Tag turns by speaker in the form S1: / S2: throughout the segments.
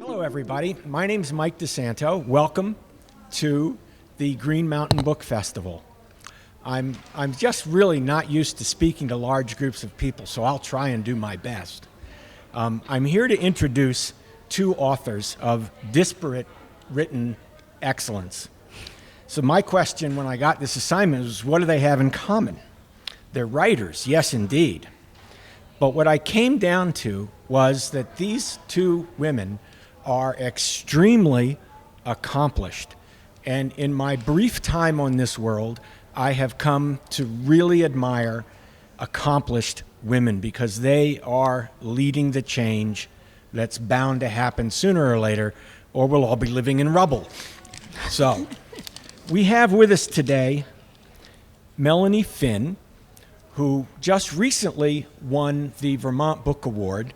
S1: Hello, everybody. My name's Mike DeSanto. Welcome to the Green Mountain Book Festival. I'm just really not used to speaking to large groups of people, so I'll try and do my best. I'm here to introduce two authors of disparate written excellence. So my question when I got this assignment was, what do they have in common? They're writers, yes, indeed. But what I came down to was that these two women are extremely accomplished. And in my brief time on this world, I have come to really admire accomplished women because they are leading the change that's bound to happen sooner or later, or we'll all be living in rubble. So we have with us today Melanie Finn, who just recently won the Vermont Book Award.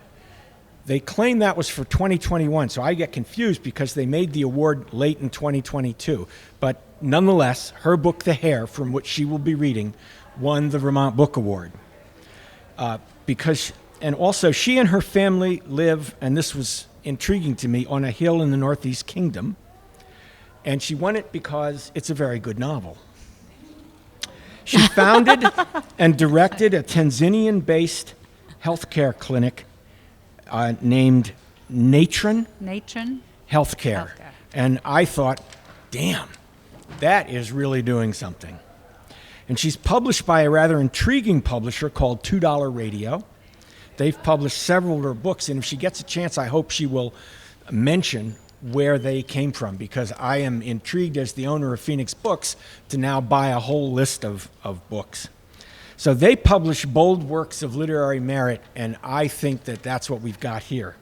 S1: They claim that was for 2021, so I get confused because they made the award late in 2022. But nonetheless, her book, The Hare, from which she will be reading, won the Vermont Book Award. And also, she and her family live, and this was intriguing to me, on a hill in the Northeast Kingdom. And she won it because it's a very good novel. She founded and directed a Tanzanian-based healthcare clinic named Natron Healthcare. And I thought, damn, that is really doing something. And she's published by a rather intriguing publisher called $2 Radio. They've published several of her books, and if she gets a chance, I hope she will mention where they came from, because I am intrigued as the owner of Phoenix Books to now buy a whole list of books. So they publish bold works of literary merit, and I think that that's what we've got here.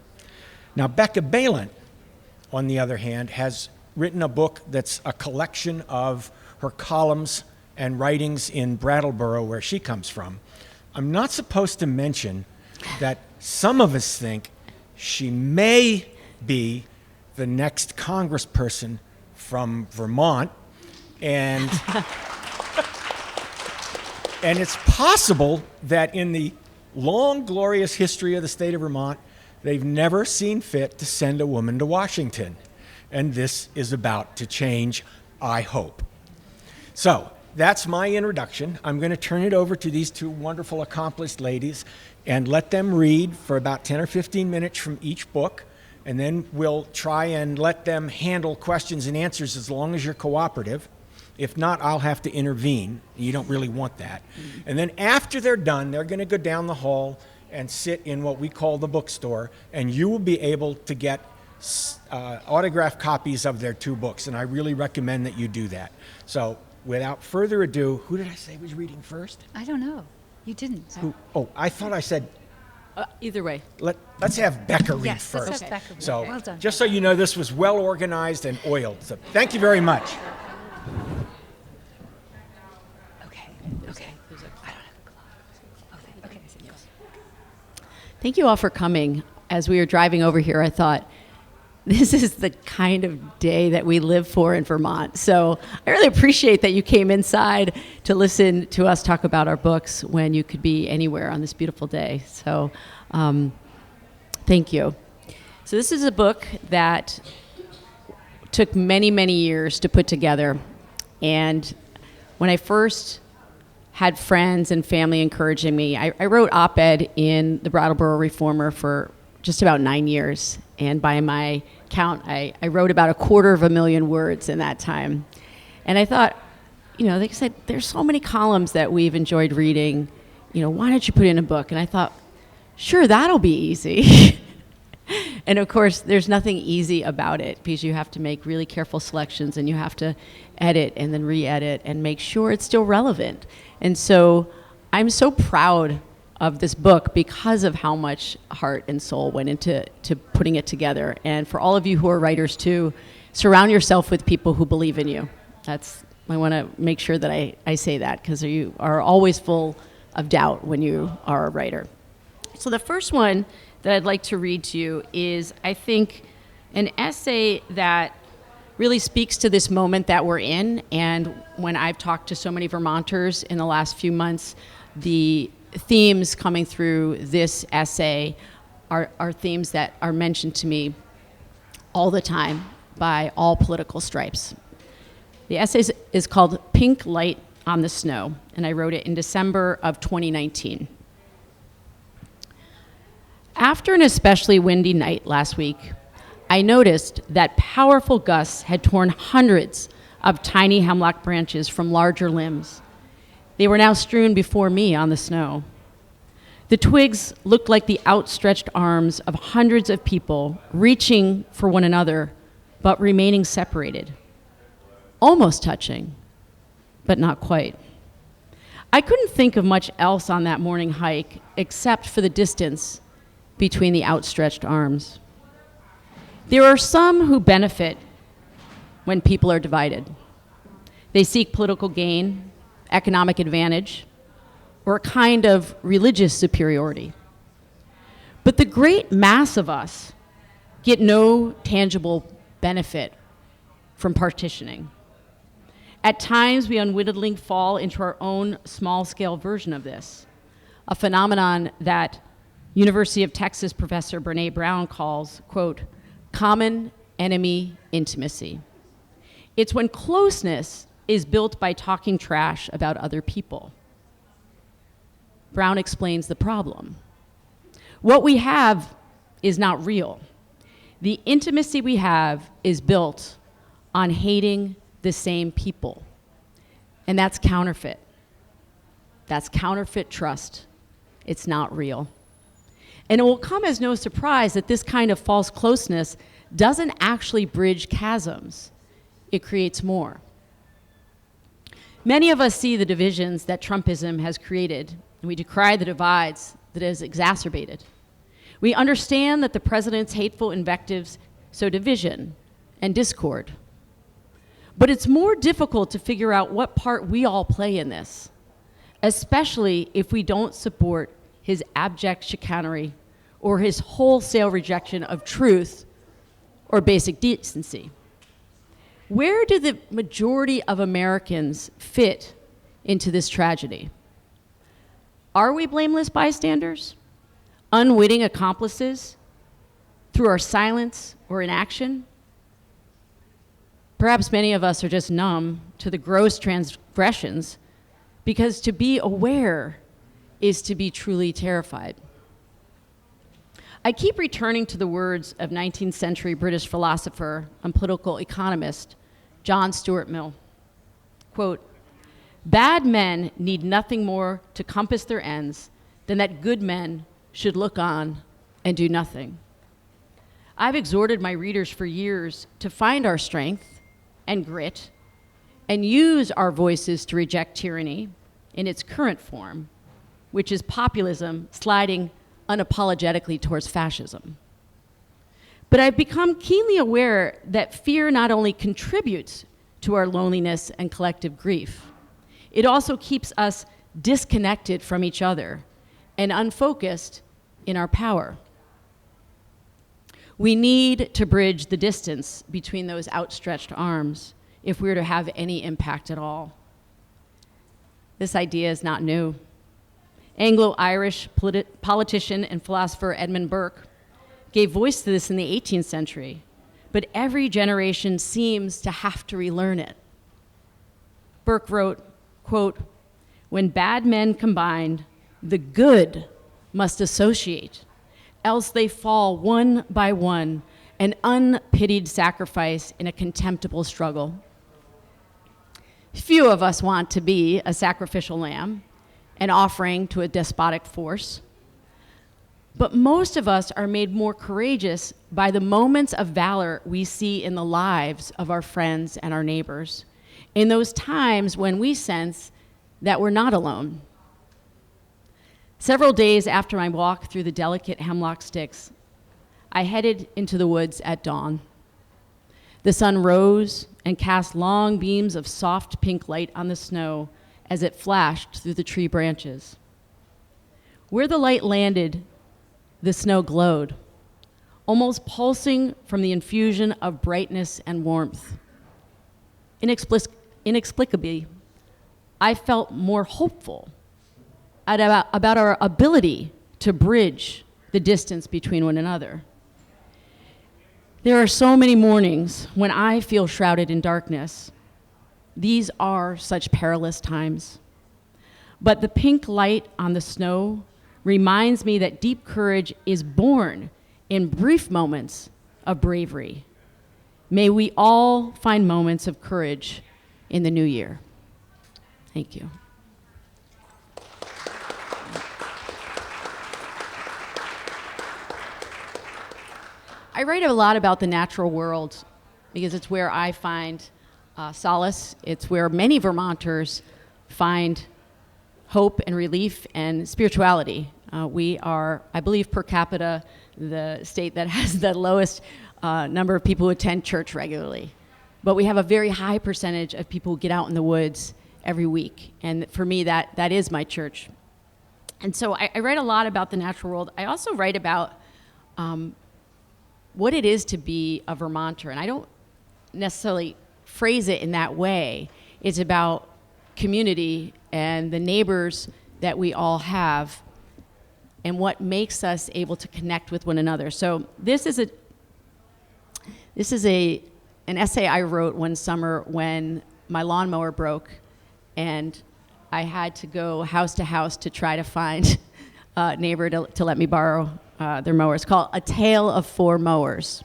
S1: Now, Becca Balint, on the other hand, has written a book that's a collection of her columns and writings in Brattleboro, where she comes from. I'm not supposed to mention that some of us think she may be the next congressperson from Vermont, and it's possible that in the long, glorious history of the state of Vermont, they've never seen fit to send a woman to Washington. And this is about to change, I hope. So that's my introduction. I'm going to turn it over to these two wonderful, accomplished ladies and let them read for about 10 or 15 minutes from each book. And then we'll try and let them handle questions and answers as long as you're cooperative. If not, I'll have to intervene. You don't really want that. And then after they're done, they're going to go down the hall and sit in what we call the bookstore, and you will be able to get autographed copies of their two books, and I really recommend that you do that. So without further ado, who did I say was reading first?
S2: I don't know. You didn't. So.
S1: I thought I said...
S3: Either way.
S1: Let's have Becca read
S2: yes,
S1: first.
S2: Let's have Becca read.
S1: So,
S2: well done.
S1: just so you know, this was well organized and oiled. So, thank you very much.
S2: Okay. I don't have a clock. Okay. Yes.
S3: Thank you all for coming. As we were driving over here, I thought, this is the kind of day that we live for in Vermont. So I really appreciate that you came inside to listen to us talk about our books when you could be anywhere on this beautiful day. So thank you. So this is a book that took many, many years to put together. And when I first had friends and family encouraging me, I wrote op-ed in the Brattleboro Reformer for just about 9 years. And by my count, I wrote about 250,000 words in that time. And I thought, like I said, there's so many columns that we've enjoyed reading. Why don't you put in a book? And I thought, sure, that'll be easy. And of course, there's nothing easy about it because you have to make really careful selections and you have to edit and then re-edit and make sure it's still relevant. And so I'm so proud of this book because of how much heart and soul went into putting it together. And for all of you who are writers too, surround yourself with people who believe in you. I want to make sure that I say that because you are always full of doubt when you are a writer. So the first one that I'd like to read to you is, I think, an essay that really speaks to this moment that we're in. And when I've talked to so many Vermonters in the last few months, the themes coming through this essay are themes that are mentioned to me all the time by all political stripes. The essay is called Pink Light on the Snow, and I wrote it in December of 2019. After an especially windy night last week, I noticed that powerful gusts had torn hundreds of tiny hemlock branches from larger limbs. They were now strewn before me on the snow. The twigs looked like the outstretched arms of hundreds of people reaching for one another, but remaining separated. Almost touching, but not quite. I couldn't think of much else on that morning hike except for the distance between the outstretched arms. There are some who benefit when people are divided. They seek political gain, economic advantage, or a kind of religious superiority. But the great mass of us get no tangible benefit from partitioning. At times, we unwittingly fall into our own small-scale version of this, a phenomenon that University of Texas professor Brene Brown calls, quote, common enemy intimacy. It's when closeness is built by talking trash about other people. Brown explains the problem. What we have is not real. The intimacy we have is built on hating the same people. And that's counterfeit. That's counterfeit trust. It's not real. And it will come as no surprise that this kind of false closeness doesn't actually bridge chasms. It creates more. Many of us see the divisions that Trumpism has created, and we decry the divides that it has exacerbated. We understand that the president's hateful invectives sow division and discord. But it's more difficult to figure out what part we all play in this, especially if we don't support his abject chicanery or his wholesale rejection of truth or basic decency. Where do the majority of Americans fit into this tragedy? Are we blameless bystanders? Unwitting accomplices through our silence or inaction? Perhaps many of us are just numb to the gross transgressions because to be aware is to be truly terrified. I keep returning to the words of 19th century British philosopher and political economist John Stuart Mill. Quote, bad men need nothing more to compass their ends than that good men should look on and do nothing. I've exhorted my readers for years to find our strength and grit and use our voices to reject tyranny in its current form, which is populism sliding unapologetically towards fascism. But I've become keenly aware that fear not only contributes to our loneliness and collective grief, it also keeps us disconnected from each other and unfocused in our power. We need to bridge the distance between those outstretched arms if we're to have any impact at all. This idea is not new. Anglo-Irish politician and philosopher Edmund Burke gave voice to this in the 18th century, but every generation seems to have to relearn it. Burke wrote, quote, when bad men combine, the good must associate, else they fall one by one, an unpitied sacrifice in a contemptible struggle. Few of us want to be a sacrificial lamb, an offering to a despotic force. But most of us are made more courageous by the moments of valor we see in the lives of our friends and our neighbors, in those times when we sense that we're not alone. Several days after my walk through the delicate hemlock sticks, I headed into the woods at dawn. The sun rose and cast long beams of soft pink light on the snow as it flashed through the tree branches. Where the light landed, the snow glowed, almost pulsing from the infusion of brightness and warmth. Inexplicably, I felt more hopeful about our ability to bridge the distance between one another. There are so many mornings when I feel shrouded in darkness. These are such perilous times. But the pink light on the snow reminds me that deep courage is born in brief moments of bravery. May we all find moments of courage in the new year. Thank you. I write a lot about the natural world because it's where I find solace. It's where many Vermonters find hope and relief and spirituality. We are, I believe, per capita, the state that has the lowest number of people who attend church regularly. But we have a very high percentage of people who get out in the woods every week. And for me, that is my church. And so I write a lot about the natural world. I also write about what it is to be a Vermonter. And I don't necessarily phrase it in that way. It's about community and the neighbors that we all have and what makes us able to connect with one another. So this is an essay I wrote one summer when my lawnmower broke and I had to go house to house to try to find a neighbor to let me borrow their mower. It's called A Tale of Four Mowers.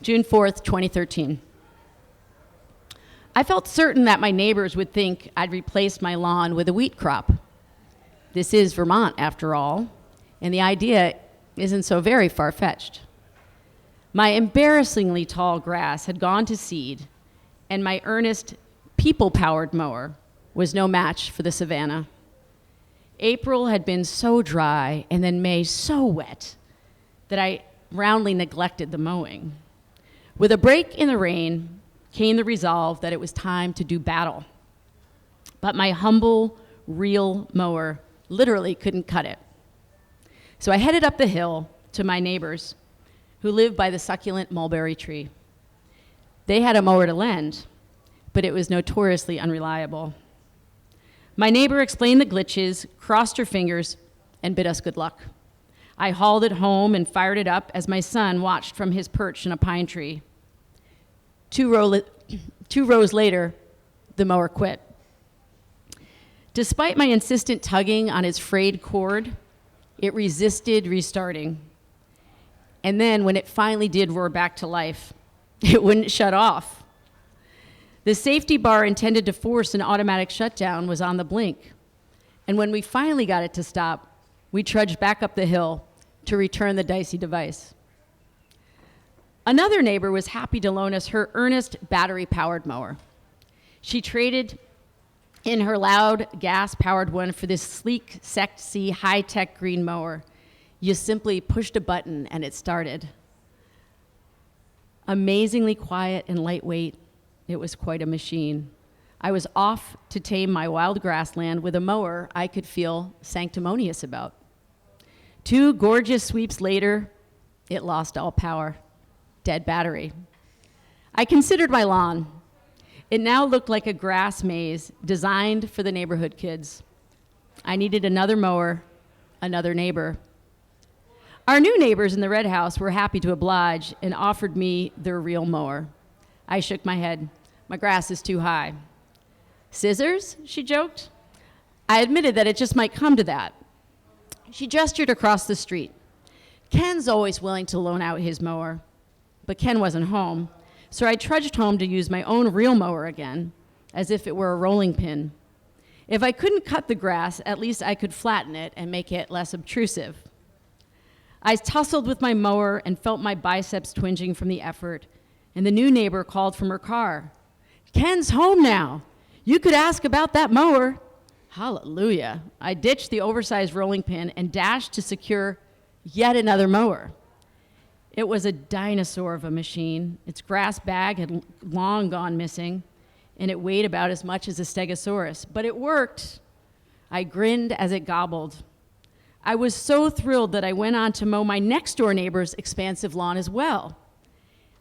S3: June 4th, 2013. I felt certain that my neighbors would think I'd replaced my lawn with a wheat crop. This is Vermont, after all, and the idea isn't so very far-fetched. My embarrassingly tall grass had gone to seed, and my earnest, people-powered mower was no match for the savanna. April had been so dry, and then May so wet, that I roundly neglected the mowing. With a break in the rain came the resolve that it was time to do battle. But my humble, real mower literally couldn't cut it. So I headed up the hill to my neighbors who lived by the succulent mulberry tree. They had a mower to lend, but it was notoriously unreliable. My neighbor explained the glitches, crossed her fingers, and bid us good luck. I hauled it home and fired it up as my son watched from his perch in a pine tree. Two rows later, the mower quit. Despite my insistent tugging on its frayed cord, it resisted restarting. And then when it finally did roar back to life, it wouldn't shut off. The safety bar intended to force an automatic shutdown was on the blink. And when we finally got it to stop, we trudged back up the hill to return the dicey device. Another neighbor was happy to loan us her earnest battery-powered mower. She traded in her loud gas-powered one for this sleek, sexy, high-tech green mower. You simply pushed a button and it started. Amazingly quiet and lightweight, it was quite a machine. I was off to tame my wild grassland with a mower I could feel sanctimonious about. 2 gorgeous sweeps later, it lost all power. Dead battery. I considered my lawn. It now looked like a grass maze designed for the neighborhood kids. I needed another mower, another neighbor. Our new neighbors in the red house were happy to oblige and offered me their real mower. I shook my head. My grass is too high. Scissors? She joked. I admitted that it just might come to that. She gestured across the street. Ken's always willing to loan out his mower, but Ken wasn't home, so I trudged home to use my own real mower again, as if it were a rolling pin. If I couldn't cut the grass, at least I could flatten it and make it less obtrusive. I tussled with my mower and felt my biceps twinging from the effort, and the new neighbor called from her car. Ken's home now. You could ask about that mower. Hallelujah. I ditched the oversized rolling pin and dashed to secure yet another mower. It was a dinosaur of a machine. Its grass bag had long gone missing, and it weighed about as much as a stegosaurus. But it worked. I grinned as it gobbled. I was so thrilled that I went on to mow my next-door neighbor's expansive lawn as well.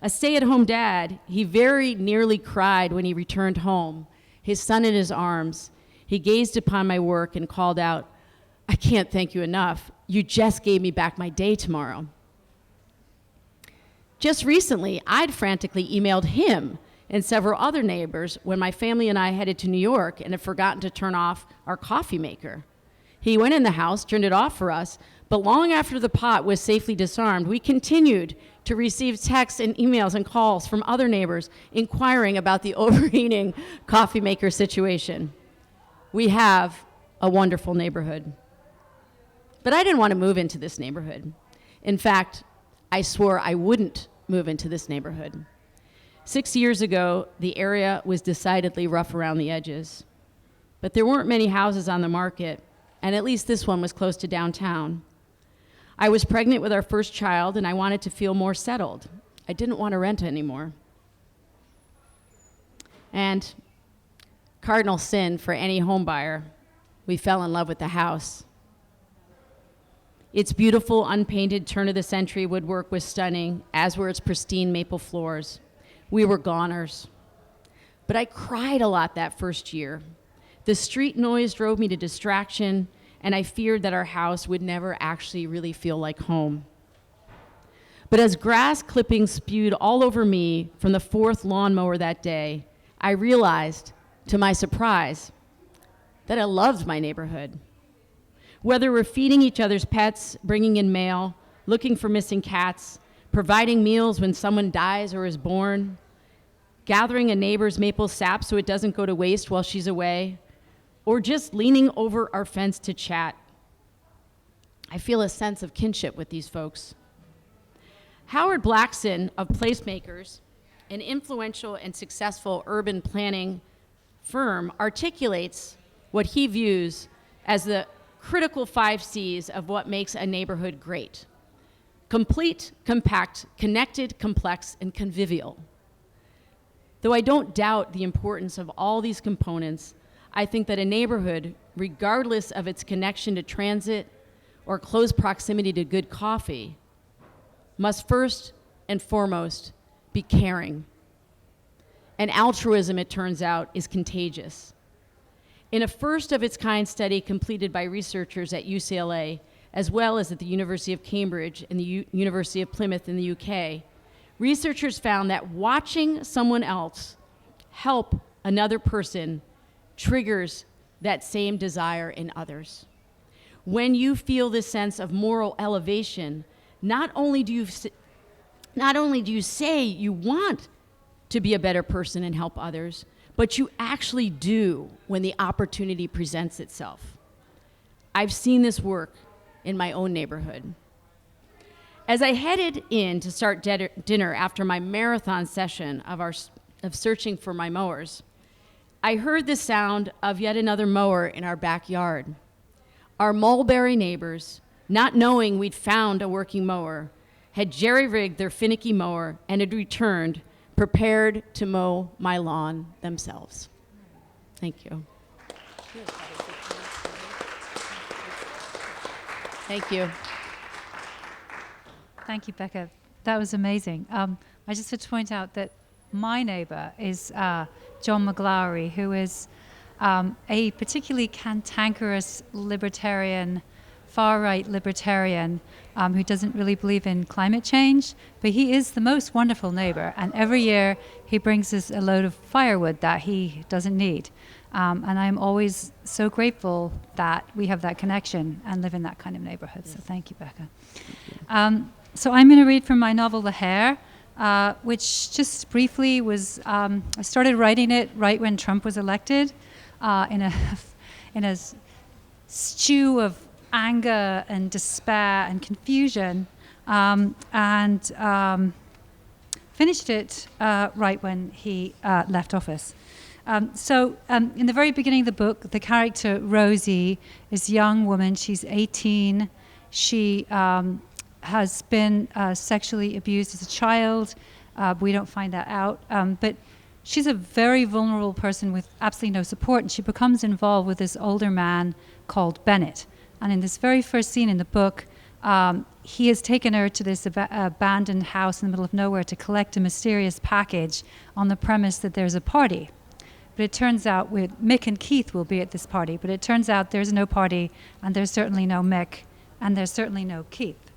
S3: A stay-at-home dad, he very nearly cried when he returned home, his son in his arms. He gazed upon my work and called out, "I can't thank you enough. You just gave me back my day tomorrow." Just recently, I'd frantically emailed him and several other neighbors when my family and I headed to New York and had forgotten to turn off our coffee maker. He went in the house, turned it off for us, but long after the pot was safely disarmed, we continued to receive texts and emails and calls from other neighbors inquiring about the overheating coffee maker situation. We have a wonderful neighborhood. But I didn't want to move into this neighborhood. In fact, I swore I wouldn't move into this neighborhood. 6 years ago, the area was decidedly rough around the edges. But there weren't many houses on the market, and at least this one was close to downtown. I was pregnant with our first child, and I wanted to feel more settled. I didn't want to rent anymore. And cardinal sin for any home buyer, we fell in love with the house. Its beautiful, unpainted turn-of-the-century woodwork was stunning, as were its pristine maple floors. We were goners. But I cried a lot that first year. The street noise drove me to distraction, and I feared that our house would never actually really feel like home. But as grass clippings spewed all over me from the fourth lawnmower that day, I realized, to my surprise, that I loved my neighborhood. Whether we're feeding each other's pets, bringing in mail, looking for missing cats, providing meals when someone dies or is born, gathering a neighbor's maple sap so it doesn't go to waste while she's away, or just leaning over our fence to chat, I feel a sense of kinship with these folks. Howard Blackson of Placemakers, an influential and successful urban planning firm, articulates what he views as the critical 5 C's of what makes a neighborhood great: complete, compact, connected, complex, and convivial. Though I don't doubt the importance of all these components, I think that a neighborhood, regardless of its connection to transit or close proximity to good coffee, must first and foremost be caring. And altruism, it turns out, is contagious. In a first-of-its-kind study completed by researchers at UCLA, as well as at the University of Cambridge and the University of Plymouth in the UK, researchers found that watching someone else help another person triggers that same desire in others. When you feel this sense of moral elevation, not only do you say you want to be a better person and help others, but you actually do when the opportunity presents itself. I've seen this work in my own neighborhood. As I headed in to start dinner after my marathon session of searching for my mowers, I heard the sound of yet another mower in our backyard. Our mulberry neighbors, not knowing we'd found a working mower, had jerry-rigged their finicky mower and had returned, prepared to mow my lawn themselves. Thank you. Thank you.
S4: Thank you, Becca. That was amazing. I just had to point out that my neighbor is John McGlowery, who is a particularly cantankerous libertarian, far-right libertarian who doesn't really believe in climate change, but he is the most wonderful neighbor, and every year he brings us a load of firewood that he doesn't need. And I'm always so grateful that we have that connection and live in that kind of neighborhood. Yes. So thank you, Becca. So I'm going to read from my novel, The Hair, which just briefly was, I started writing it right when Trump was elected in a stew of anger and despair and confusion, and finished it right when he left office. So in the very beginning of the book, the character Rosie is a young woman. She's 18. She has been sexually abused as a child. We don't find that out. But she's a very vulnerable person with absolutely no support, and she becomes involved with this older man called Bennett. And in this very first scene in the book, he has taken her to this abandoned house in the middle of nowhere to collect a mysterious package on the premise that there's a party. But it turns out Mick and Keith will be at this party, but it turns out there's no party, and there's certainly no Mick, and there's certainly no Keith.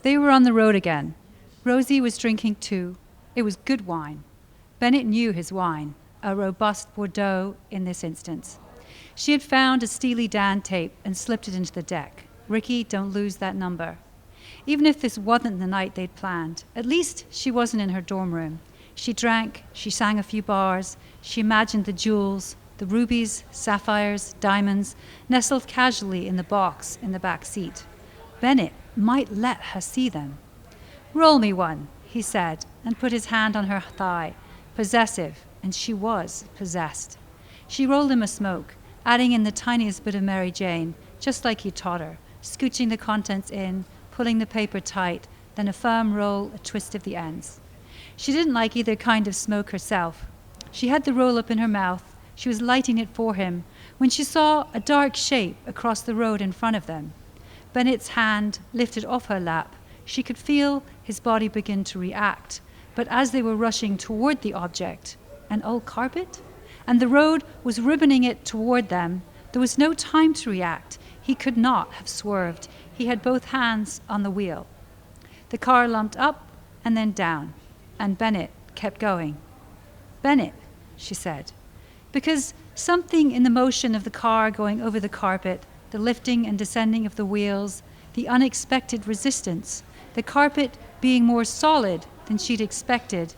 S4: They were on the road again. Rosie was drinking too. It was good wine. Bennett knew his wine, a robust Bordeaux in this instance. She had found a Steely Dan tape and slipped it into the deck. Ricky, don't lose that number. Even if this wasn't the night they'd planned, at least she wasn't in her dorm room. She drank, she sang a few bars, she imagined the jewels, the rubies, sapphires, diamonds, nestled casually in the box in the back seat. Bennett might let her see them. "Roll me one," he said, and put his hand on her thigh, possessive, and she was possessed. She rolled him a smoke, adding in the tiniest bit of Mary Jane, just like he taught her, scooching the contents in, pulling the paper tight, then a firm roll, a twist of the ends. She didn't like either kind of smoke herself. She had the roll up in her mouth. She was lighting it for him when she saw a dark shape across the road in front of them. Bennett's hand lifted off her lap. She could feel his body begin to react, but as they were rushing toward the object, an old carpet? And the road was ribboning it toward them. There was no time to react. He could not have swerved. He had both hands on the wheel. The car lumped up and then down, and Bennett kept going. "Bennett," she said, because something in the motion of the car going over the carpet, the lifting and descending of the wheels, the unexpected resistance, the carpet being more solid than she'd expected,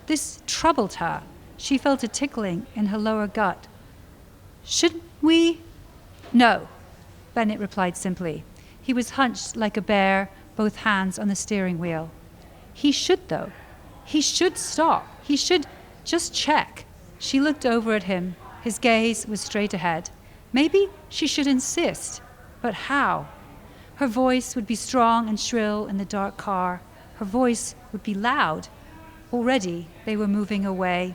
S4: this troubled her. She felt a tickling in her lower gut. "Shouldn't we?" "No," Bennett replied simply. He was hunched like a bear, both hands on the steering wheel. He should, though. He should stop. He should just check. She looked over at him. His gaze was straight ahead. Maybe she should insist. But how? Her voice would be strong and shrill in the dark car. Her voice would be loud. Already they were moving away.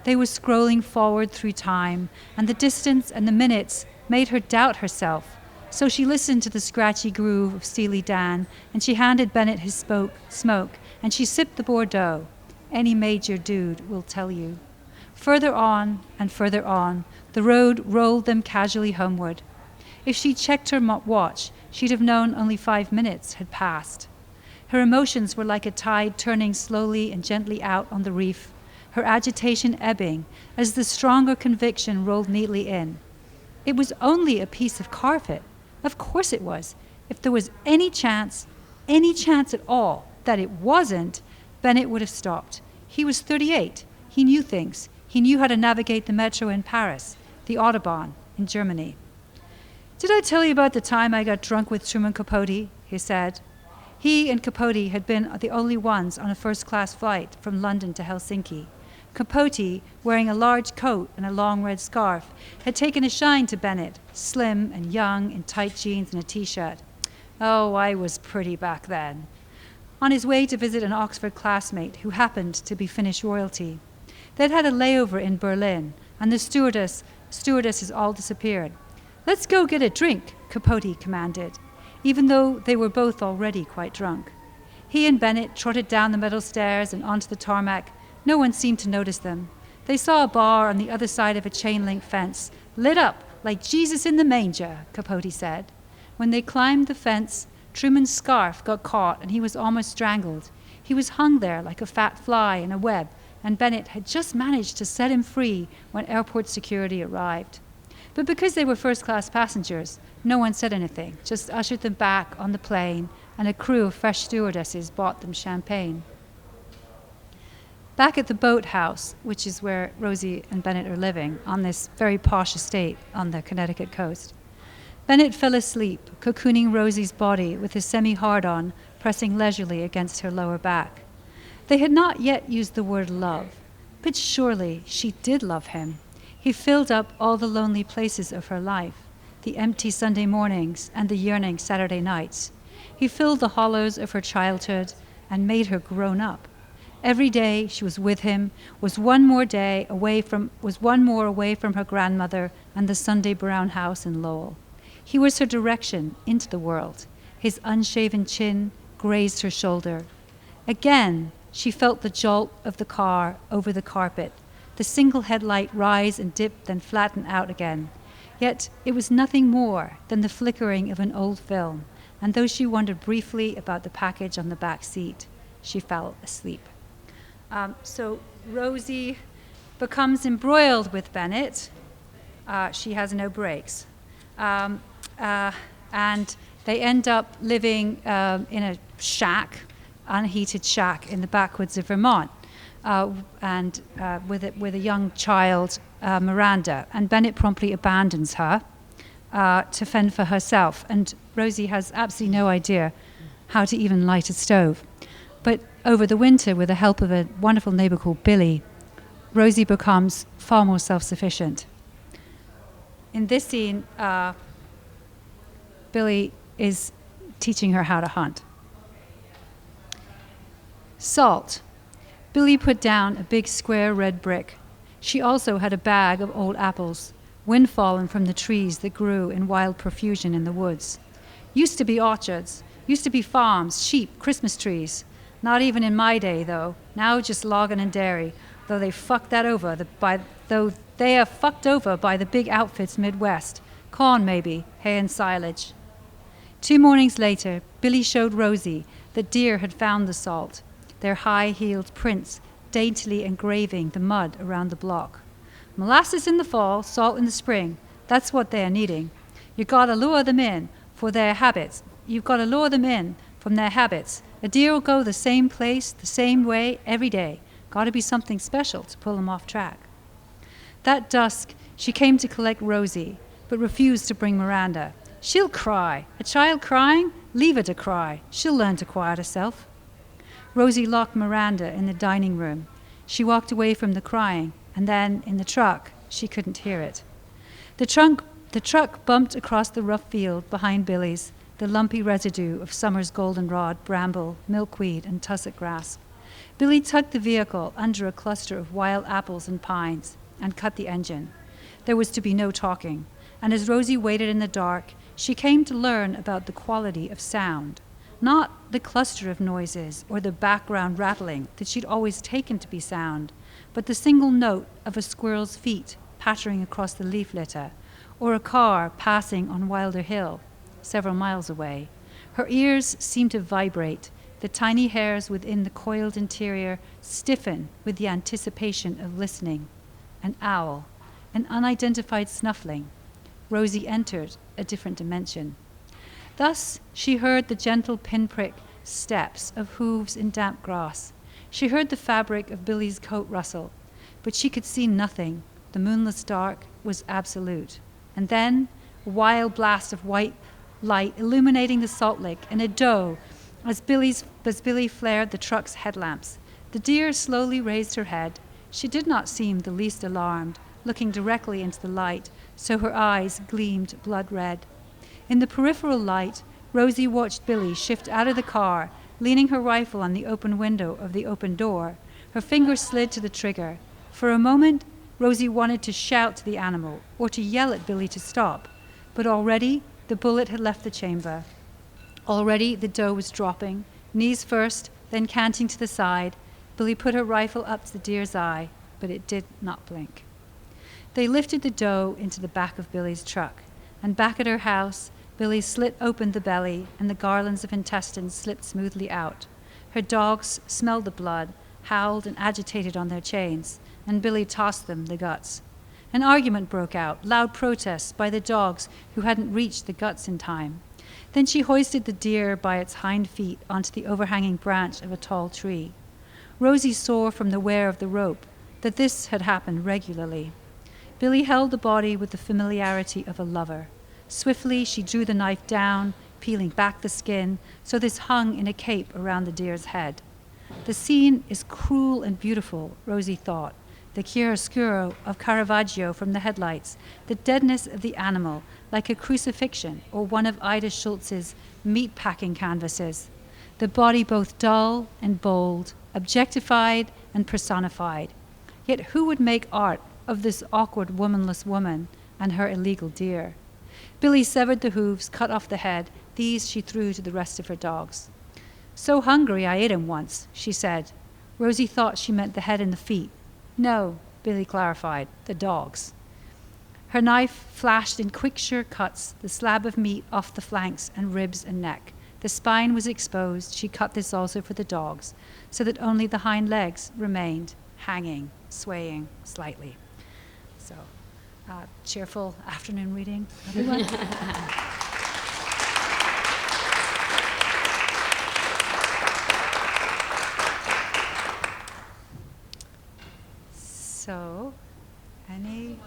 S4: They were scrolling forward through time, and the distance and the minutes made her doubt herself. So she listened to the scratchy groove of Steely Dan, and she handed Bennett his smoke, and she sipped the Bordeaux. Any major dude will tell you. Further on and further on, the road rolled them casually homeward. If she'd checked her watch, she'd have known only 5 minutes had passed. Her emotions were like a tide turning slowly and gently out on the reef, her agitation ebbing as the stronger conviction rolled neatly in. It was only a piece of carpet. Of course it was. If there was any chance at all, that it wasn't, Bennett would have stopped. He was 38. He knew things. He knew how to navigate the metro in Paris, the Autobahn in Germany. "Did I tell you about the time I got drunk with Truman Capote?" he said. He and Capote had been the only ones on a first-class flight from London to Helsinki. Capote, wearing a large coat and a long red scarf, had taken a shine to Bennett, slim and young in tight jeans and a T-shirt. "Oh, I was pretty back then." On his way to visit an Oxford classmate who happened to be Finnish royalty. They'd had a layover in Berlin, and the stewardesses all disappeared. "Let's go get a drink," Capote commanded, even though they were both already quite drunk. He and Bennett trotted down the metal stairs and onto the tarmac. No one seemed to notice them. They saw a bar on the other side of a chain-link fence, lit up like Jesus in the manger, Capote said. When they climbed the fence, Truman's scarf got caught and he was almost strangled. He was hung there like a fat fly in a web, and Bennett had just managed to set him free when airport security arrived. But because they were first-class passengers, no one said anything, just ushered them back on the plane, and a crew of fresh stewardesses bought them champagne. Back at the boathouse, which is where Rosie and Bennett are living, on this very posh estate on the Connecticut coast, Bennett fell asleep, cocooning Rosie's body with his semi-hard-on pressing leisurely against her lower back. They had not yet used the word love, but surely she did love him. He filled up all the lonely places of her life, the empty Sunday mornings and the yearning Saturday nights. He filled the hollows of her childhood and made her grown up. Every day she was with him was one more away from her grandmother and the Sunday brown house in Lowell. He was her direction into the world. His unshaven chin grazed her shoulder. Again, she felt the jolt of the car over the carpet, the single headlight rise and dip, then flatten out again. Yet it was nothing more than the flickering of an old film, and though she wondered briefly about the package on the back seat, she fell asleep. So Rosie becomes embroiled with Bennett. She has no brakes. And they end up living in a shack, unheated shack in the backwoods of Vermont, and with a young child, Miranda. And Bennett promptly abandons her to fend for herself. And Rosie has absolutely no idea how to even light a stove. But over the winter, with the help of a wonderful neighbor called Billy, Rosie becomes far more self-sufficient. In this scene, Billy is teaching her how to hunt. Salt. Billy put down a big square red brick. She also had a bag of old apples, wind-fallen from the trees that grew in wild profusion in the woods. Used to be orchards, used to be farms, sheep, Christmas trees. Not even in my day, though. Now just logging and dairy, though they are fucked over by the big outfits Midwest. Corn, maybe, hay and silage. 2 mornings later, Billy showed Rosie that deer had found the salt, their high-heeled prints daintily engraving the mud around the block. Molasses in the fall, salt in the spring. That's what they are needing. You gotta lure them in for their habits. You've got to lure them in from their habits. A deer will go the same place, the same way, every day. Got to be something special to pull them off track. That dusk, she came to collect Rosie, but refused to bring Miranda. She'll cry. A child crying? Leave her to cry. She'll learn to quiet herself. Rosie locked Miranda in the dining room. She walked away from the crying, and then, in the truck, she couldn't hear it. The truck bumped across the rough field behind Billy's, the lumpy residue of summer's goldenrod, bramble, milkweed, and tussock grass. Billy tucked the vehicle under a cluster of wild apples and pines and cut the engine. There was to be no talking, and as Rosie waited in the dark, she came to learn about the quality of sound, not the cluster of noises or the background rattling that she'd always taken to be sound, but the single note of a squirrel's feet pattering across the leaf litter, or a car passing on Wilder Hill, several miles away. Her ears seemed to vibrate, the tiny hairs within the coiled interior stiffen with the anticipation of listening. An owl, an unidentified snuffling. Rosie entered a different dimension. Thus, she heard the gentle pinprick steps of hooves in damp grass. She heard the fabric of Billy's coat rustle, but she could see nothing. The moonless dark was absolute. And then, a wild blast of white light illuminating the salt lick, and a doe as Billy flared the truck's headlamps. The deer slowly raised her head. She did not seem the least alarmed, looking directly into the light, so her eyes gleamed blood red. In the peripheral light, Rosie watched Billy shift out of the car, leaning her rifle on the open window of the open door. Her finger slid to the trigger. For a moment, Rosie wanted to shout to the animal or to yell at Billy to stop, but already the bullet had left the chamber. Already the doe was dropping, knees first, then canting to the side. Billy put her rifle up to the deer's eye, but it did not blink. They lifted the doe into the back of Billy's truck, and back at her house, Billy slit open the belly, and the garlands of intestines slipped smoothly out. Her dogs smelled the blood, howled and agitated on their chains, and Billy tossed them the guts. An argument broke out, loud protests by the dogs who hadn't reached the guts in time. Then she hoisted the deer by its hind feet onto the overhanging branch of a tall tree. Rosie saw from the wear of the rope that this had happened regularly. Billy held the body with the familiarity of a lover. Swiftly she drew the knife down, peeling back the skin, so this hung in a cape around the deer's head. The scene is cruel and beautiful, Rosie thought. The chiaroscuro of Caravaggio from the headlights, the deadness of the animal, like a crucifixion or one of Ida Schultz's meat-packing canvases. The body both dull and bold, objectified and personified. Yet who would make art of this awkward womanless woman and her illegal deer? Billy severed the hooves, cut off the head. These she threw to the rest of her dogs. So hungry I ate him once, she said. Rosie thought she meant the head and the feet. No, Billy clarified, the dogs. Her knife flashed in quick, sure cuts, the slab of meat off the flanks and ribs and neck. The spine was exposed. She cut this also for the dogs, so that only the hind legs remained hanging, swaying slightly. So, cheerful afternoon reading, everyone. So, any?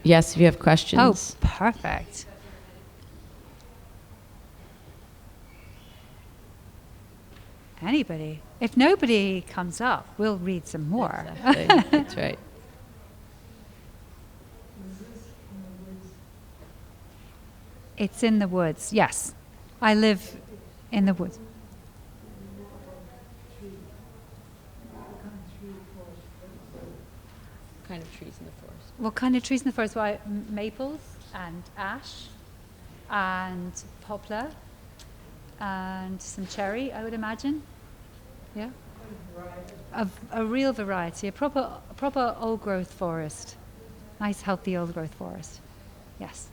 S3: Yes, if you have questions.
S4: Oh, perfect. Anybody? If nobody comes up, we'll read some more.
S3: Exactly. That's right.
S4: It's in the woods, yes. I live in the woods.
S3: What kind of trees in the forest?
S4: What kind of trees in the forest? Well, maples and ash and poplar and some cherry, I would imagine. Yeah. A real variety, a proper old growth forest. Nice, healthy old growth forest. Yes.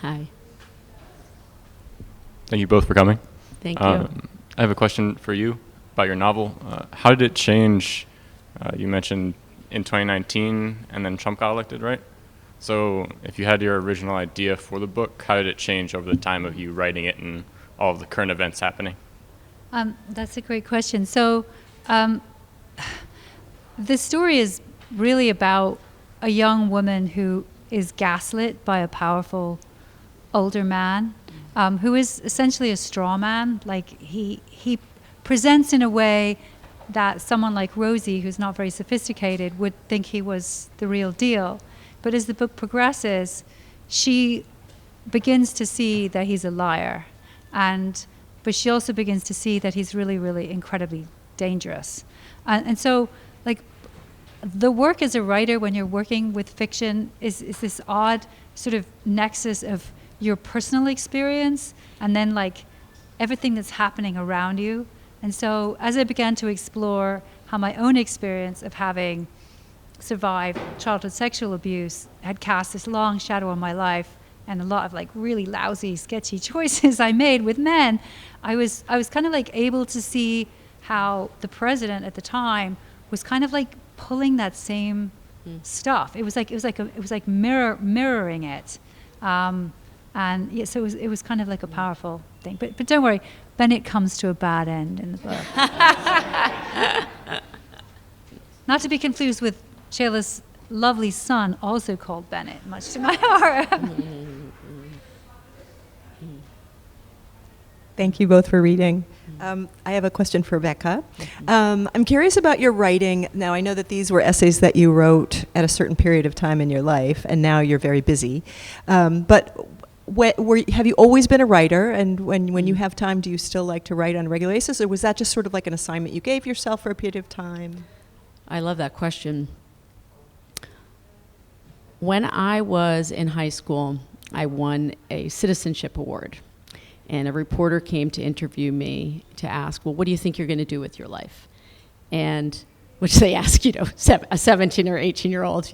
S3: Hi.
S5: Thank you both for coming.
S3: Thank you.
S5: I have a question for you about your novel. How did it change? You mentioned in 2019, and then Trump got elected, right? So if you had your original idea for the book, how did it change over the time of you writing it and all of the current events happening?
S4: That's a great question. So the story is really about a young woman who is gaslit by a powerful older man who is essentially a straw man. Like he presents in a way that someone like Rosie, who's not very sophisticated, would think he was the real deal. But as the book progresses, she begins to see that he's a liar. But she also begins to see that he's really, really incredibly dangerous. And so, like, the work as a writer when you're working with fiction is this odd sort of nexus of your personal experience and then, like, everything that's happening around you. And so as I began to explore how my own experience of having survived childhood sexual abuse had cast this long shadow on my life and a lot of like really lousy, sketchy choices I made with men, I was kind of like able to see how the president at the time was kind of like pulling that same stuff. It was like mirroring it. And yeah, so it was kind of like a powerful thing. But don't worry, Bennett comes to a bad end in the book. Not to be confused with Shayla's lovely son, also called Bennett, much to my horror.
S6: Thank you both for reading. I have a question for Becca. I'm curious about your writing. Now, I know that these were essays that you wrote at a certain period of time in your life, and now you're very busy. But have you always been a writer? And when you have time, do you still like to write on a regular basis? Or was that just sort of like an assignment you gave yourself for a period of time?
S3: I love that question. When I was in high school, I won a citizenship award. And a reporter came to interview me to ask, well, what do you think you're going to do with your life? And, which they ask, a 17 or 18-year-old,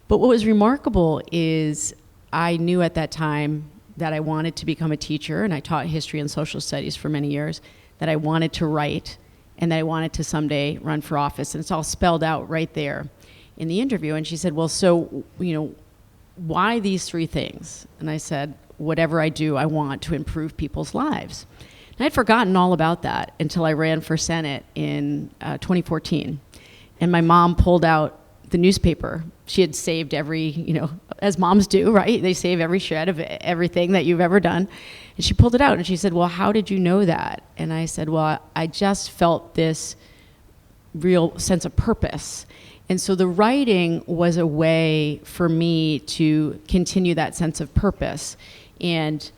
S3: But what was remarkable is I knew at that time that I wanted to become a teacher, and I taught history and social studies for many years, that I wanted to write, and that I wanted to someday run for office. And it's all spelled out right there in the interview. And she said, well, so, why these three things? And I said, whatever I do, I want to improve people's lives. And I'd forgotten all about that until I ran for Senate in 2014. And my mom pulled out the newspaper. She had saved every, as moms do, right? They save every shred of everything that you've ever done. And she pulled it out and she said, well, how did you know that? And I said, well, I just felt this real sense of purpose. And so the writing was a way for me to continue that sense of purpose. And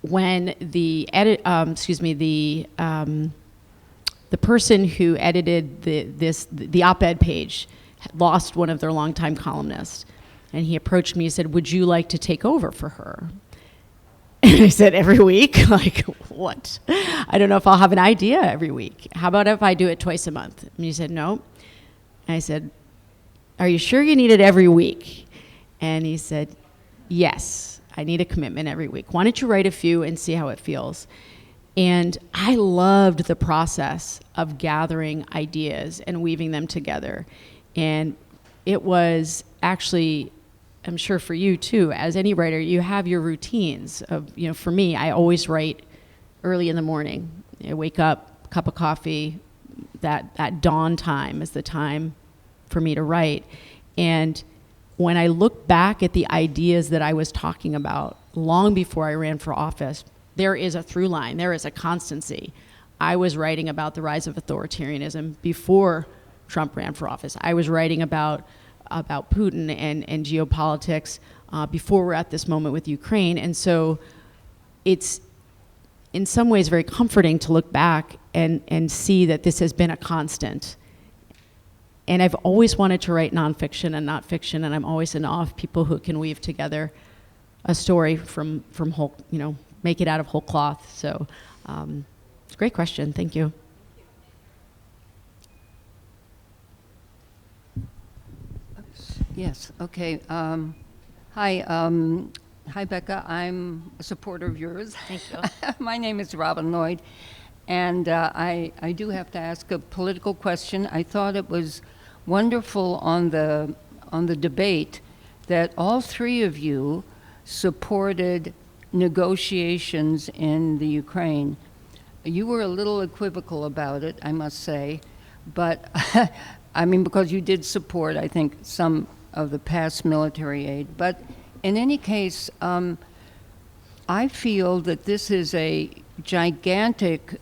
S3: when the person who edited the op-ed page lost one of their longtime columnists, and he approached me and said, would you like to take over for her? And I said, every week? Like, what? I don't know if I'll have an idea every week. How about if I do it twice a month? And he said, no. And I said, are you sure you need it every week? And he said, yes, I need a commitment every week. Why don't you write a few and see how it feels? And I loved the process of gathering ideas and weaving them together. And it was actually, I'm sure for you too, as any writer, you have your routines of, for me, I always write early in the morning. I wake up, cup of coffee, that dawn time is the time for me to write. And when I look back at the ideas that I was talking about long before I ran for office, there is a through line, there is a constancy. I was writing about the rise of authoritarianism before Trump ran for office. I was writing about Putin and geopolitics before we're at this moment with Ukraine. And so it's in some ways very comforting to look back and see that this has been a constant. And I've always wanted to write nonfiction and not fiction, and I'm always in awe of people who can weave together a story from whole, make it out of whole cloth. So it's a great question. Thank you.
S7: Yes, okay. Hi, Becca. I'm a supporter of yours.
S3: Thank you.
S7: My name is Robin Lloyd, and I do have to ask a political question. I thought it was wonderful on the debate that all three of you supported negotiations in the Ukraine. You were a little equivocal about it, I must say, but I mean, because you did support, I think, some of the past military aid. But in any case, I feel that this is a gigantic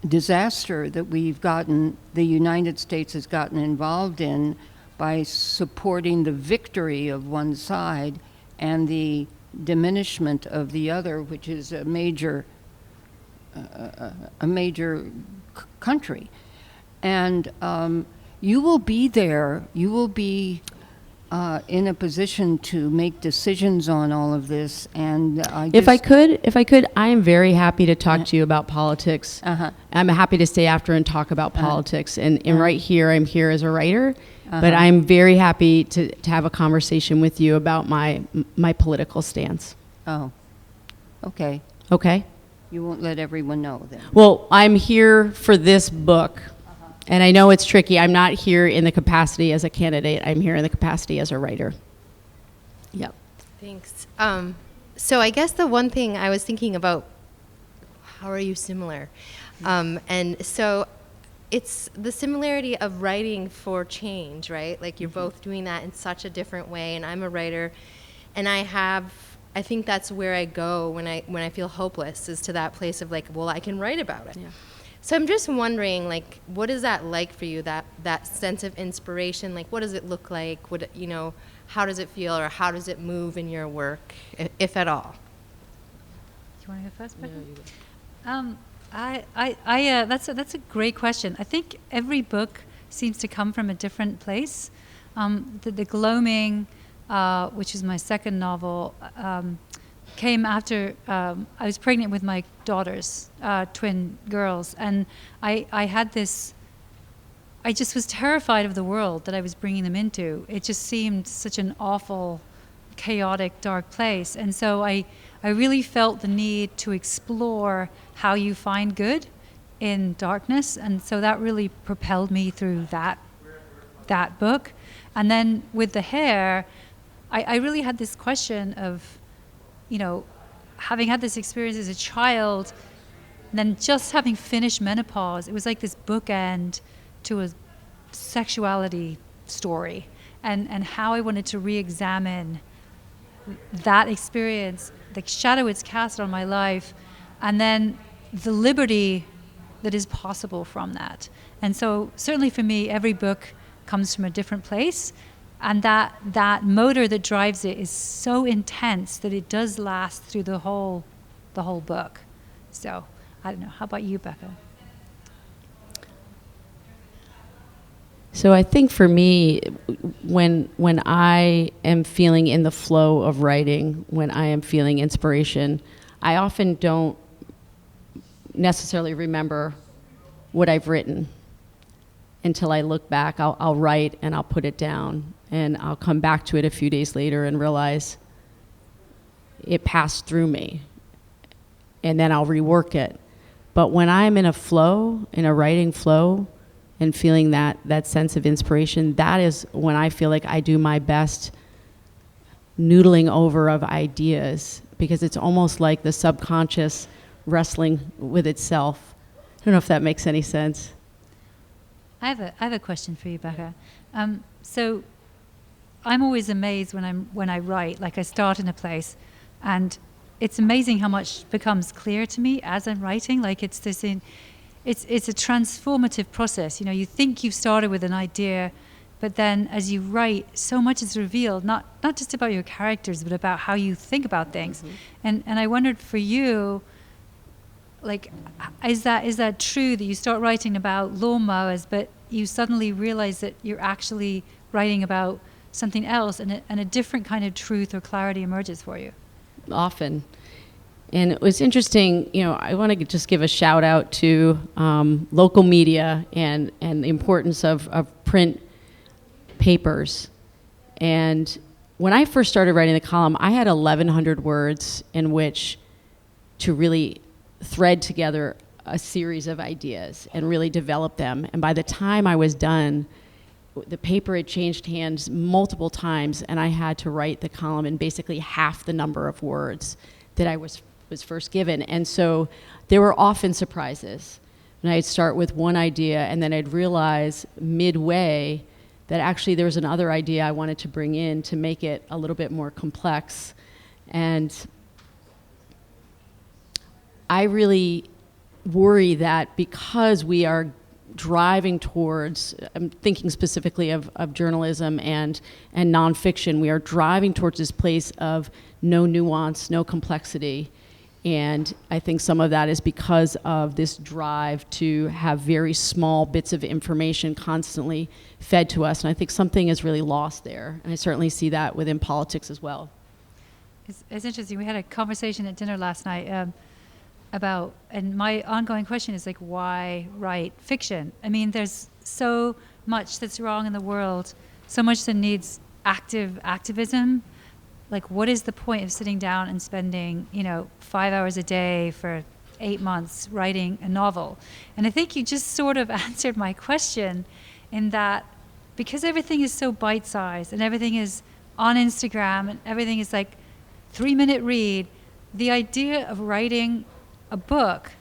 S7: disaster that the United States has gotten involved in by supporting the victory of one side and the diminishment of the other, which is a major country. And you will be there. You will be in a position to make decisions on all of this. And
S3: if I could, I am very happy to talk to you about politics. I'm happy to stay after and talk about politics. And right here, I'm here as a writer. But I'm very happy to have a conversation with you about my political stance.
S7: Oh, okay.
S3: Okay?
S7: You won't let everyone know then.
S3: Well, I'm here for this book. And I know it's tricky. I'm not here in the capacity as a candidate. I'm here in the capacity as a writer. Yep.
S8: Thanks. So I guess the one thing I was thinking about, how are you similar? And so it's the similarity of writing for change, right? Like you're both doing that in such a different way. And I'm a writer, and I think that's where I go when I feel hopeless, is to that place of like, well, I can write about it. Yeah. So I'm just wondering, like, what is that like for you, that sense of inspiration? Like, what does it look like? How does it feel, or how does it move in your work, if at all?
S4: Do you want to go first, Becca? No, that's a great question. I think every book seems to come from a different place. The Gloaming, which is my second novel, came after I was pregnant with my daughters, twin girls, and I had this. I just was terrified of the world that I was bringing them into. It just seemed such an awful, chaotic, dark place, and so I really felt the need to explore how you find good in darkness, and so that really propelled me through that book. And then with The Hair, I really had this question of, having had this experience as a child, and then just having finished menopause, it was like this bookend to a sexuality story, and how I wanted to re-examine that experience, the shadow it's cast on my life, and then the liberty that is possible from that. And so certainly for me, every book comes from a different place. And that motor that drives it is so intense that it does last through the whole book. So I don't know. How about you, Becca?
S3: So I think for me, when I am feeling in the flow of writing, when I am feeling inspiration, I often don't necessarily remember what I've written until I look back. I'll write and I'll put it down, and I'll come back to it a few days later and realize it passed through me, and then I'll rework it. But when I'm in a flow, in a writing flow, and feeling that sense of inspiration, that is when I feel like I do my best noodling over of ideas, because it's almost like the subconscious wrestling with itself. I don't know if that makes any sense.
S4: I have a question for you, Becca. So I'm always amazed when I write. Like, I start in a place, and it's amazing how much becomes clear to me as I'm writing. Like, it's a transformative process. You know, you think you've started with an idea, but then as you write, so much is revealed, not just about your characters, but about how you think about things. Mm-hmm. And I wondered for you, like, is that true that you start writing about lawnmowers, but you suddenly realize that you're actually writing about something else, and a different kind of truth or clarity emerges for you? Often.
S3: And it was interesting, you know, I want to just give a shout out to local media and the importance of print papers. And when I first started writing the column, I had 1,100 words in which to really thread together a series of ideas and really develop them. And by the time I was done, the paper had changed hands multiple times, and I had to write the column in basically half the number of words that I was first given. And so there were often surprises. And I'd start with one idea, and then I'd realize midway that actually there was another idea I wanted to bring in to make it a little bit more complex. And I really worry that because we are driving towards, I'm thinking specifically of journalism and nonfiction, we are driving towards this place of no nuance, no complexity. And I think some of that is because of this drive to have very small bits of information constantly fed to us. And I think something is really lost there. And I certainly see that within politics as well.
S4: It's interesting. We had a conversation at dinner last night about, and my ongoing question is, like, why write fiction? I mean, there's so much that's wrong in the world, so much that needs activism. Like, what is the point of sitting down and spending, 5 hours a day for 8 months writing a novel? And I think you just sort of answered my question in that, because everything is so bite-sized and everything is on Instagram and everything is like 3-minute read, the idea of writing a book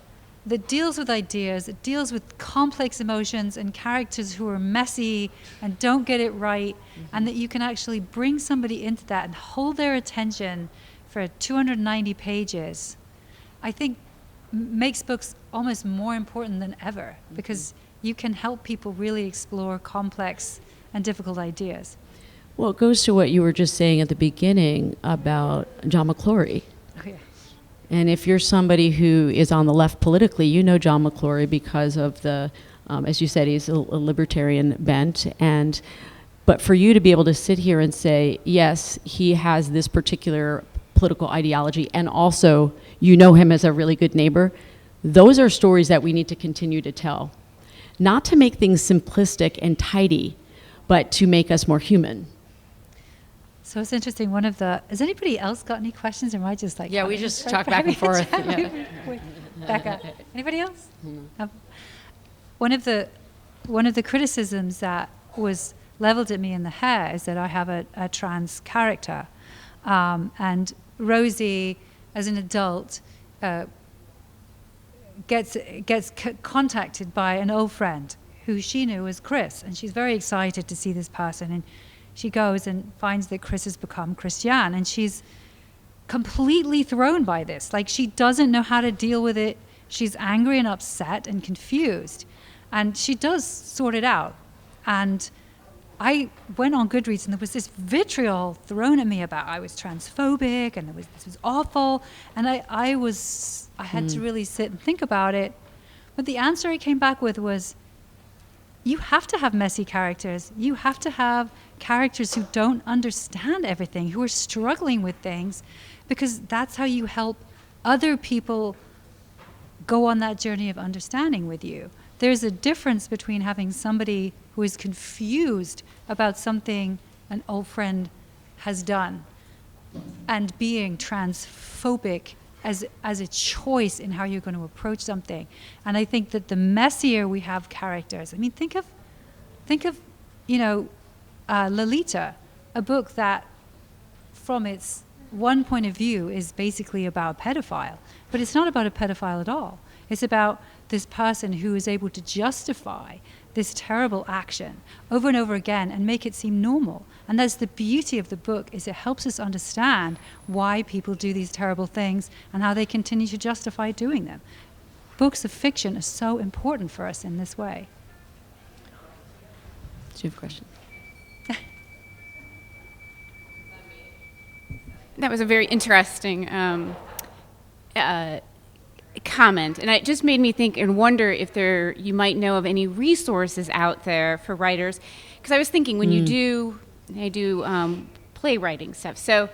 S4: that deals with ideas, it deals with complex emotions and characters who are messy and don't get it right, and that you can actually bring somebody into that and hold their attention for 290 pages, I think makes books almost more important than ever, because you can help people really explore complex and difficult ideas.
S3: Well, it goes to what you were just saying at the beginning about John McClory.
S4: Oh, yeah.
S3: And if you're somebody who is on the left politically, you know John McClory because of the, as you said, he's a libertarian bent. But for you to be able to sit here and say, yes, he has this particular political ideology, and also you know him as a really good neighbor, those are stories that we need to continue to tell. Not to make things simplistic and tidy, but to make us more human.
S4: So it's interesting. Has anybody else got any questions, or am I just like?
S3: Yeah, we just talk back and forth. Yeah.
S4: Becca, anybody else? One of the criticisms that was leveled at me in the Hair is that I have a trans character, and Rosie, as an adult, gets contacted by an old friend who she knew as Chris, and she's very excited to see this person, and she goes and finds that Chris has become Christian, and she's completely thrown by this. Like, she doesn't know how to deal with it. She's angry and upset and confused, and she does sort it out. And I went on Goodreads, and there was this vitriol thrown at me about I was transphobic, and this was awful, and I had to really sit and think about it. But the answer I came back with was, you have to have messy characters. You have to have characters who don't understand everything, who are struggling with things, because that's how you help other people go on that journey of understanding with you. There's a difference between having somebody who is confused about something an old friend has done and being transphobic as a choice in how you're going to approach something. And I think that the messier we have characters, I mean, think of Lolita, a book that from its one point of view is basically about a pedophile, but it's not about a pedophile at all. It's about this person who is able to justify this terrible action over and over again and make it seem normal. And that's the beauty of the book, is it helps us understand why people do these terrible things and how they continue to justify doing them. Books of fiction are so important for us in this way.
S3: Do you have a question?
S9: That was a very interesting comment, and it just made me think and wonder if you might know of any resources out there for writers, because I was thinking when I do playwriting stuff, so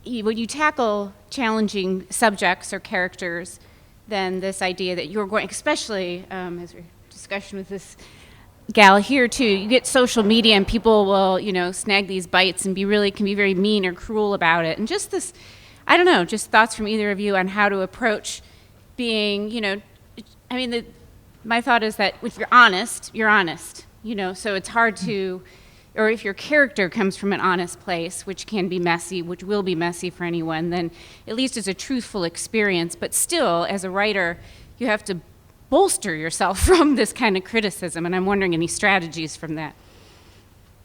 S9: when you tackle challenging subjects or characters, then this idea that you're going, especially as we're discussion with this gal here too, you get social media and people will snag these bites and can be very mean or cruel about it, and just this, I don't know, just thoughts from either of you on how to approach being, my thought is that if you're honest, so it's hard to, or if your character comes from an honest place, which can be messy, which will be messy for anyone, then at least it's a truthful experience, but still, as a writer, you have to bolster yourself from this kind of criticism, and I'm wondering any strategies from that.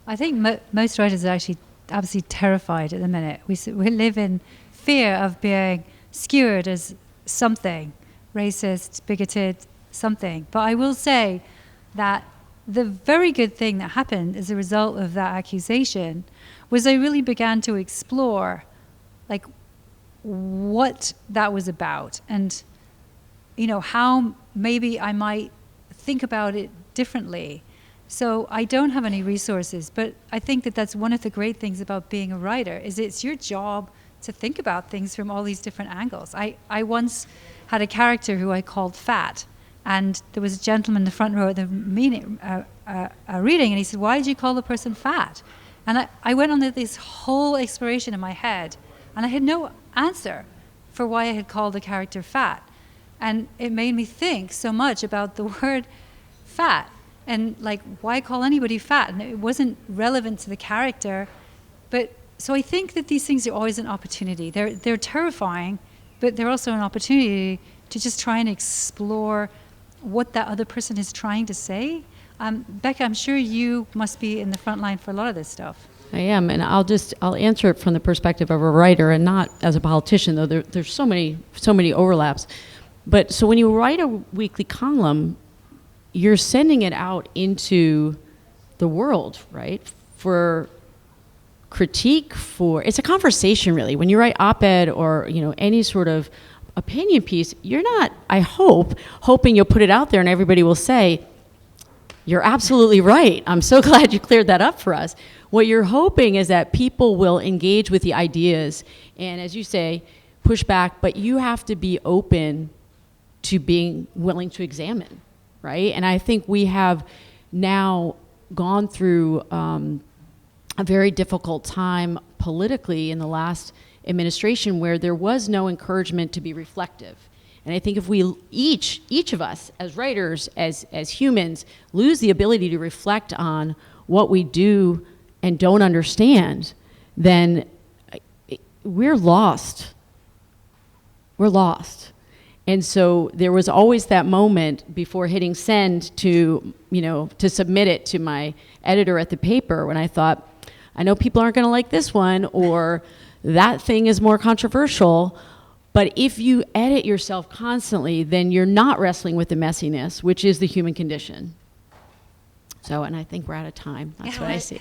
S4: I think most writers are actually absolutely terrified at the minute. We live in fear of being skewered as something, racist, bigoted, something. But I will say that the very good thing that happened as a result of that accusation was I really began to explore what that was about, and how maybe I might think about it differently. So I don't have any resources, but I think that that's one of the great things about being a writer, is it's your job to think about things from all these different angles. I once had a character who I called Fat, and there was a gentleman in the front row at the reading, and he said, "Why did you call the person fat?" And I went on this whole exploration in my head, and I had no answer for why I had called the character fat. And it made me think so much about the word fat, and why call anybody fat? And it wasn't relevant to the character. But so I think that these things are always an opportunity. They're terrifying, but they're also an opportunity to just try and explore what that other person is trying to say. Becca, I'm sure you must be in the front line for a lot of this stuff.
S3: I am, and I'll answer it from the perspective of a writer and not as a politician, though there's so many overlaps. But so when you write a weekly column, you're sending it out into the world, right? For critique, it's a conversation, really. When you write op-ed or any sort of opinion piece, you're not, I hoping you'll put it out there and everybody will say, "You're absolutely right. I'm so glad you cleared that up for us." What you're hoping is that people will engage with the ideas and, as you say, push back, but you have to be open to being willing to examine, right? And I think we have now gone through a very difficult time politically in the last administration where there was no encouragement to be reflective. And I think if we each of us as writers, as humans, lose the ability to reflect on what we do and don't understand, then we're lost. We're lost. And so there was always that moment before hitting send to submit it to my editor at the paper when I thought, I know people aren't going to like this one, or that thing is more controversial. But if you edit yourself constantly, then you're not wrestling with the messiness, which is the human condition. So, and I think we're out of time. That's what I see.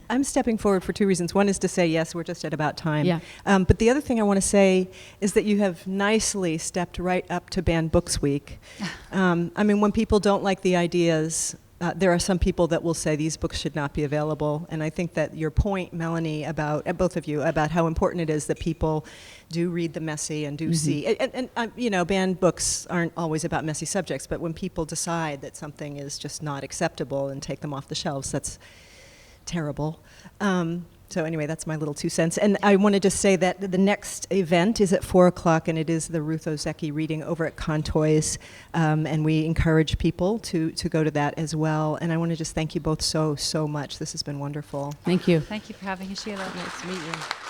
S6: I'm stepping forward for two reasons. One is to say, yes, we're just at about time.
S3: Yeah.
S6: But the other thing I want to say is that you have nicely stepped right up to Banned Books Week. When people don't like the ideas there are some people that will say these books should not be available. And I think that your point, Melanie, about both of you, about how important it is that people do read the messy and do see. And you know, banned books aren't always about messy subjects, but when people decide that something is just not acceptable and take them off the shelves, that's terrible. So anyway, that's my little 2 cents. And I wanted to say that the next event is at 4 o'clock, and it is the Ruth Ozeki reading over at Contoys. And we encourage people to go to that as well. And I want to just thank you both so much. This has been wonderful.
S3: Thank you.
S4: Thank you for having us, Sheila.
S3: Nice to meet you.